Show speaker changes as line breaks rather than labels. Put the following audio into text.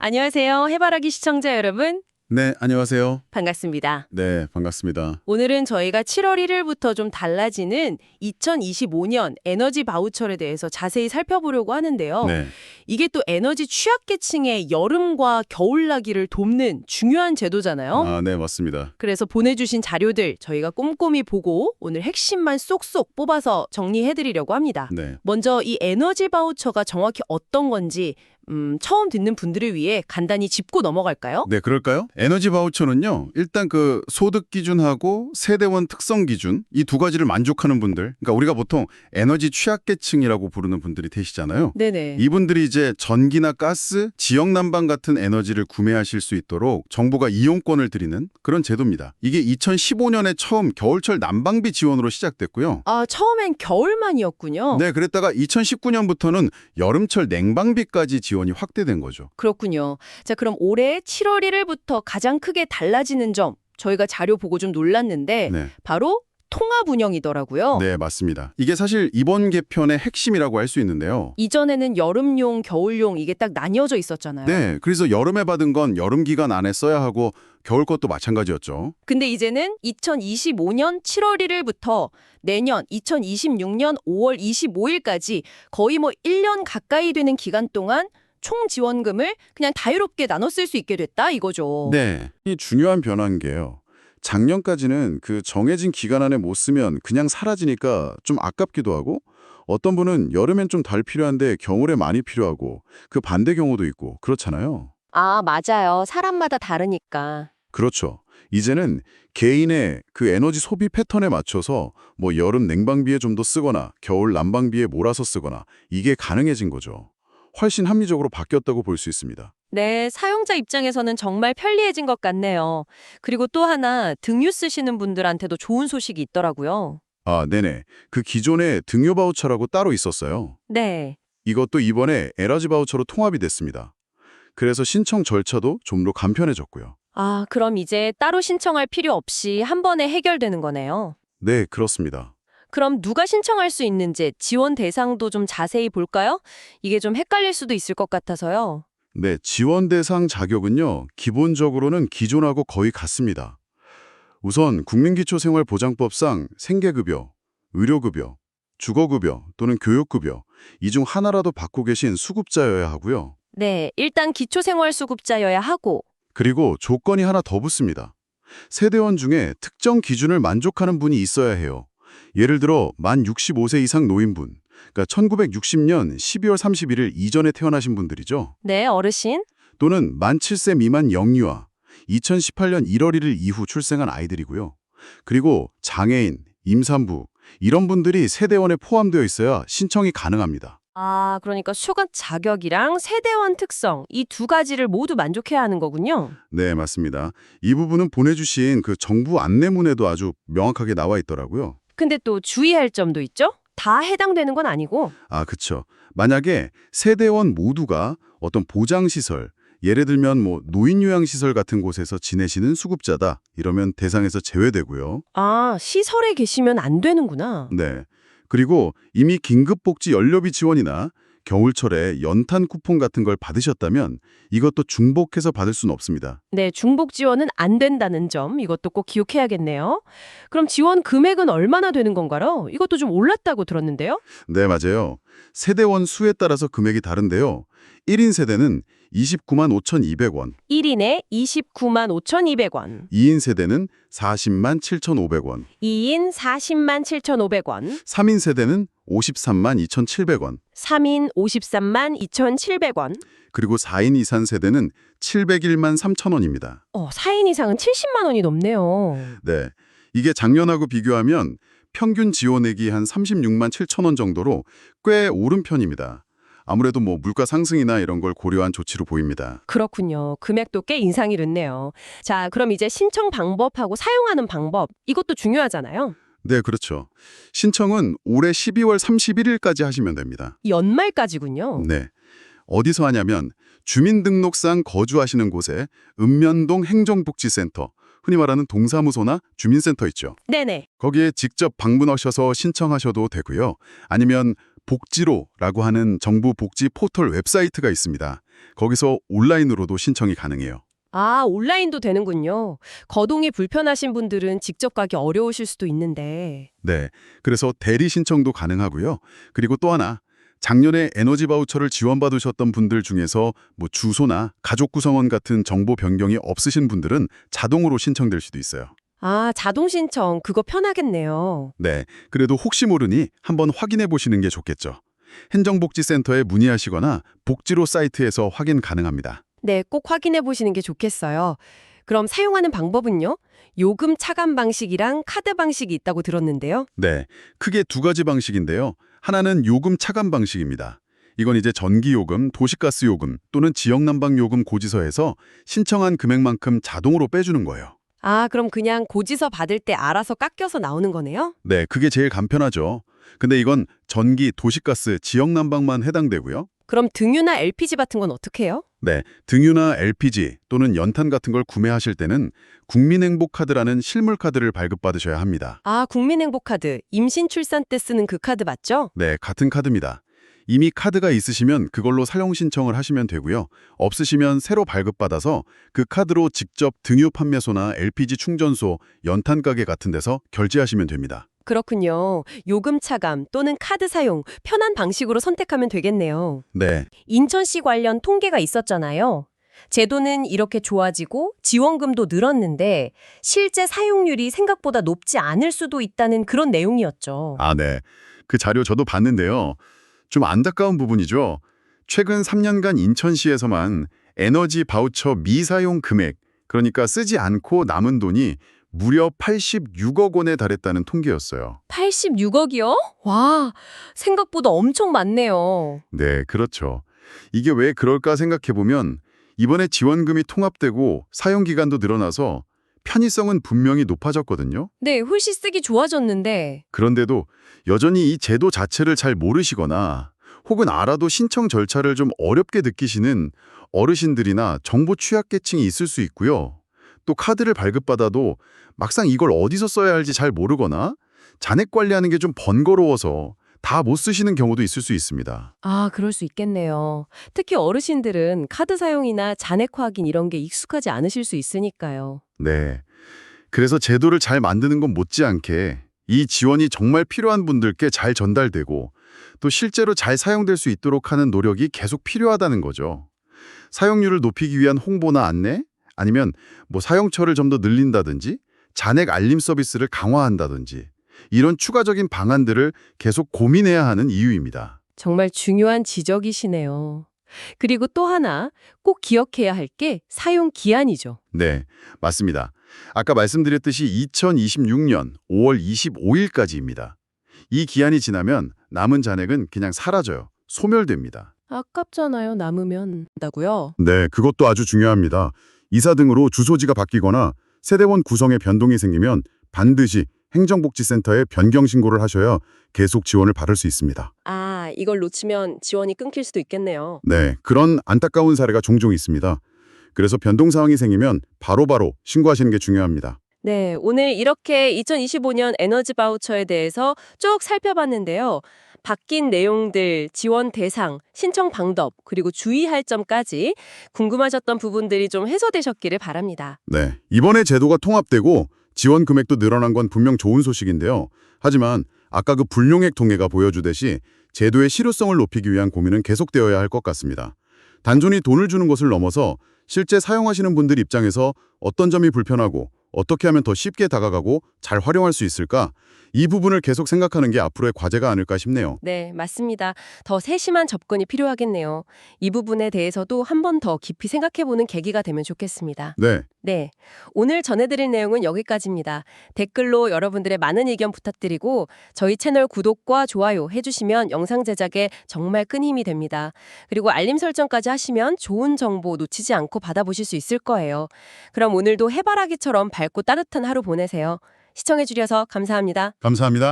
안녕하세요. 해바라기 시청자 여러분.
네, 안녕하세요.
반갑습니다.
네, 반갑습니다.
오늘은 저희가 7월 1일부터 좀 달라지는 2025년 에너지 바우처에 대해서 자세히 살펴보려고 하는데요.
네,
이게 또 에너지 취약계층의 여름과 겨울나기를 돕는 중요한 제도잖아요.
네, 맞습니다.
그래서 보내주신 자료들 저희가 꼼꼼히 보고 오늘 핵심만 쏙쏙 뽑아서 정리해드리려고 합니다.
네,
먼저 이 에너지 바우처가 정확히 어떤 건지 처음 듣는 분들을 위해 간단히 짚고 넘어갈까요?
네, 그럴까요? 에너지 바우처는요, 일단 그 소득 기준하고 세대원 특성 기준 이 두 가지를 만족하는 분들, 그러니까 우리가 보통 에너지 취약계층이라고 부르는 분들이 계시잖아요.
네네.
이분들이 이제 전기나 가스, 지역 난방 같은 에너지를 구매하실 수 있도록 정부가 이용권을 드리는 그런 제도입니다. 이게 2015년에 처음 겨울철 난방비 지원으로 시작됐고요.
아, 처음엔 겨울만이었군요.
네, 그랬다가 2019년부터는 여름철 냉방비까지 지원이 확대된 거죠.
그렇군요. 자, 그럼 올해 7월 1일부터 가장 크게 달라지는 점 저희가 자료 보고 좀 놀랐는데
네.
바로 통합 운영이더라고요.
네, 맞습니다. 이게 사실 이번 개편의 핵심이라고 할 수 있는데요.
이전에는 여름용, 겨울용 이게 딱 나뉘어져 있었잖아요.
네, 그래서 여름에 받은 건 여름 기간 안에 써야 하고 겨울 것도 마찬가지였죠.
근데 이제는 2025년 7월 1일부터 내년 2026년 5월 25일까지 거의 뭐 1년 가까이 되는 기간 동안 총 지원금을 그냥 자유롭게 나눠 쓸 수 있게 됐다 이거죠.
네, 이 중요한 변화인 게요. 작년까지는 그 정해진 기간 안에 못 쓰면 그냥 사라지니까 좀 아깝기도 하고 어떤 분은 여름엔 좀 덜 필요한데 겨울에 많이 필요하고 그 반대 경우도 있고 그렇잖아요.
아, 맞아요. 사람마다 다르니까.
그렇죠. 이제는 개인의 그 에너지 소비 패턴에 맞춰서 뭐 여름 냉방비에 좀 더 쓰거나 겨울 난방비에 몰아서 쓰거나 이게 가능해진 거죠. 훨씬 합리적으로 바뀌었다고 볼 수 있습니다.
네, 사용자 입장에서는 정말 편리해진 것 같네요. 그리고 또 하나 등유 쓰시는 분들한테도 좋은 소식이 있더라고요.
네네. 그 기존에 등유 바우처라고 따로 있었어요.
네.
이것도 이번에 에너지 바우처로 통합이 됐습니다. 그래서 신청 절차도 좀 더 간편해졌고요.
아, 그럼 이제 따로 신청할 필요 없이 한 번에 해결되는 거네요.
네, 그렇습니다.
그럼 누가 신청할 수 있는지 지원 대상도 좀 자세히 볼까요? 이게 좀 헷갈릴 수도 있을 것 같아서요.
네, 지원 대상 자격은요, 기본적으로는 기존하고 거의 같습니다. 우선 국민기초생활보장법상 생계급여, 의료급여, 주거급여 또는 교육급여 이 중 하나라도 받고 계신 수급자여야 하고요.
네, 일단 기초생활수급자여야 하고,
그리고 조건이 하나 더 붙습니다. 세대원 중에 특정 기준을 만족하는 분이 있어야 해요. 예를 들어 만 65세 이상 노인분, 그러니까 1960년 12월 31일 이전에 태어나신 분들이죠.
네, 어르신.
또는 만 7세 미만 영유아, 2018년 1월 1일 이후 출생한 아이들이고요. 그리고 장애인, 임산부 이런 분들이 세대원에 포함되어 있어야 신청이 가능합니다.
아, 그러니까 수급 자격이랑 세대원 특성 이 두 가지를 모두 만족해야 하는 거군요.
네, 맞습니다. 이 부분은 보내주신 그 정부 안내문에도 아주 명확하게 나와 있더라고요.
근데 또 주의할 점도 있죠? 다 해당되는 건 아니고.
그쵸. 만약에 세대원 모두가 어떤 보장시설, 예를 들면 뭐 노인요양시설 같은 곳에서 지내시는 수급자다, 이러면 대상에서 제외되고요.
아, 시설에 계시면 안 되는구나.
네. 그리고 이미 긴급복지 연료비 지원이나 겨울철에 연탄 쿠폰 같은 걸 받으셨다면 이것도 중복해서 받을 수는 없습니다.
네, 중복 지원은 안 된다는 점 이것도 꼭 기억해야겠네요. 그럼 지원 금액은 얼마나 되는 건가요? 이것도 좀 올랐다고 들었는데요.
네, 맞아요. 세대원 수에 따라서 금액이 다른데요. 1인 세대는 29만 5,200원,
1인에 29만 5,200원,
2인 세대는 40만 7,500원,
2인 40만 7,500원,
3인 세대는 53만 2,700원,
3인 53만 2,700원,
그리고 4인 이상 세대는 701만 3천원입니다.
4인 이상은 70만 원이 넘네요.
네, 이게 작년하고 비교하면 평균 지원액이 한 36만 7천원 정도로 꽤 오른 편입니다. 아무래도 뭐 물가 상승이나 이런 걸 고려한 조치로 보입니다.
그렇군요. 금액도 꽤 인상이 됐네요. 자, 그럼 이제 신청 방법하고 사용하는 방법 이것도 중요하잖아요.
네, 그렇죠. 신청은 올해 12월 31일까지 하시면 됩니다.
연말까지군요.
네. 어디서 하냐면 주민등록상 거주하시는 곳에 읍면동 행정복지센터, 흔히 말하는 동사무소나 주민센터 있죠.
네네.
거기에 직접 방문하셔서 신청하셔도 되고요. 아니면 복지로라고 하는 정부 복지 포털 웹사이트가 있습니다. 거기서 온라인으로도 신청이 가능해요.
아, 온라인도 되는군요. 거동이 불편하신 분들은 직접 가기 어려우실 수도 있는데.
네, 그래서 대리 신청도 가능하고요. 그리고 또 하나, 작년에 에너지 바우처를 지원받으셨던 분들 중에서 뭐 주소나 가족 구성원 같은 정보 변경이 없으신 분들은 자동으로 신청될 수도 있어요.
아, 자동 신청 그거 편하겠네요.
네, 그래도 혹시 모르니 한번 확인해 보시는 게 좋겠죠. 행정복지센터에 문의하시거나 복지로 사이트에서 확인 가능합니다.
네, 꼭 확인해 보시는 게 좋겠어요. 그럼 사용하는 방법은요? 요금 차감 방식이랑 카드 방식이 있다고 들었는데요.
네, 크게 두 가지 방식인데요. 하나는 요금 차감 방식입니다. 이건 이제 전기요금, 도시가스요금 또는 지역난방요금 고지서에서 신청한 금액만큼 자동으로 빼주는 거예요.
아, 그럼 그냥 고지서 받을 때 알아서 깎여서 나오는 거네요?
네, 그게 제일 간편하죠. 근데 이건 전기, 도시가스, 지역난방만 해당되고요.
그럼 등유나 LPG 같은 건 어떻게 해요?
네, 등유나 LPG 또는 연탄 같은 걸 구매하실 때는 국민행복카드라는 실물카드를 발급받으셔야 합니다.
아, 국민행복카드. 임신 출산 때 쓰는 그 카드 맞죠?
네, 같은 카드입니다. 이미 카드가 있으시면 그걸로 사용 신청을 하시면 되고요. 없으시면 새로 발급받아서 그 카드로 직접 등유 판매소나 LPG 충전소, 연탄 가게 같은 데서 결제하시면 됩니다.
그렇군요. 요금 차감 또는 카드 사용, 편한 방식으로 선택하면 되겠네요.
네,
인천시 관련 통계가 있었잖아요. 제도는 이렇게 좋아지고 지원금도 늘었는데 실제 사용률이 생각보다 높지 않을 수도 있다는 그런 내용이었죠.
네. 그 자료 저도 봤는데요. 좀 안타까운 부분이죠. 최근 3년간 인천시에서만 에너지 바우처 미사용 금액, 그러니까 쓰지 않고 남은 돈이 무려 86억 원에 달했다는 통계였어요.
86억이요? 와, 생각보다 엄청 많네요.
네, 그렇죠. 이게 왜 그럴까 생각해보면 이번에 지원금이 통합되고 사용기간도 늘어나서 편의성은 분명히 높아졌거든요.
네, 훨씬 쓰기 좋아졌는데.
그런데도 여전히 이 제도 자체를 잘 모르시거나 혹은 알아도 신청 절차를 좀 어렵게 느끼시는 어르신들이나 정보 취약계층이 있을 수 있고요. 또 카드를 발급받아도 막상 이걸 어디서 써야 할지 잘 모르거나 잔액 관리하는 게 좀 번거로워서 다 못 쓰시는 경우도 있을 수 있습니다.
아, 그럴 수 있겠네요. 특히 어르신들은 카드 사용이나 잔액 확인 이런 게 익숙하지 않으실 수 있으니까요.
네. 그래서 제도를 잘 만드는 건 못지않게 이 지원이 정말 필요한 분들께 잘 전달되고 또 실제로 잘 사용될 수 있도록 하는 노력이 계속 필요하다는 거죠. 사용률을 높이기 위한 홍보나 안내, 아니면 뭐 사용처를 좀 더 늘린다든지 잔액 알림 서비스를 강화한다든지 이런 추가적인 방안들을 계속 고민해야 하는 이유입니다.
정말 중요한 지적이시네요. 그리고 또 하나 꼭 기억해야 할 게 사용 기한이죠.
네, 맞습니다. 아까 말씀드렸듯이 2026년 5월 25일까지입니다. 이 기한이 지나면 남은 잔액은 그냥 사라져요. 소멸됩니다.
아깝잖아요, 남으면. 다고요?
네, 그것도 아주 중요합니다. 이사 등으로 주소지가 바뀌거나 세대원 구성에 변동이 생기면 반드시 행정복지센터에 변경 신고를 하셔야 계속 지원을 받을 수 있습니다.
아, 이걸 놓치면 지원이 끊길 수도 있겠네요.
네, 그런 안타까운 사례가 종종 있습니다. 그래서 변동 사항이 생기면 바로바로 신고하시는 게 중요합니다.
네, 오늘 이렇게 2025년 에너지 바우처에 대해서 쭉 살펴봤는데요. 바뀐 내용들, 지원 대상, 신청 방법, 그리고 주의할 점까지 궁금하셨던 부분들이 좀 해소되셨기를 바랍니다.
네, 이번에 제도가 통합되고 지원 금액도 늘어난 건 분명 좋은 소식인데요. 하지만 아까 그 불용액 통계가 보여주듯이 제도의 실효성을 높이기 위한 고민은 계속되어야 할 것 같습니다. 단순히 돈을 주는 것을 넘어서 실제 사용하시는 분들 입장에서 어떤 점이 불편하고 어떻게 하면 더 쉽게 다가가고 잘 활용할 수 있을까? 이 부분을 계속 생각하는 게 앞으로의 과제가 아닐까 싶네요.
네, 맞습니다. 더 세심한 접근이 필요하겠네요. 이 부분에 대해서도 한 번 더 깊이 생각해보는 계기가 되면 좋겠습니다.
네,
네, 오늘 전해드릴 내용은 여기까지입니다. 댓글로 여러분들의 많은 의견 부탁드리고 저희 채널 구독과 좋아요 해주시면 영상 제작에 정말 큰 힘이 됩니다. 그리고 알림 설정까지 하시면 좋은 정보 놓치지 않고 받아보실 수 있을 거예요. 그럼 오늘도 해바라기처럼 밝고 따뜻한 하루 보내세요. 시청해주셔서 감사합니다.
감사합니다.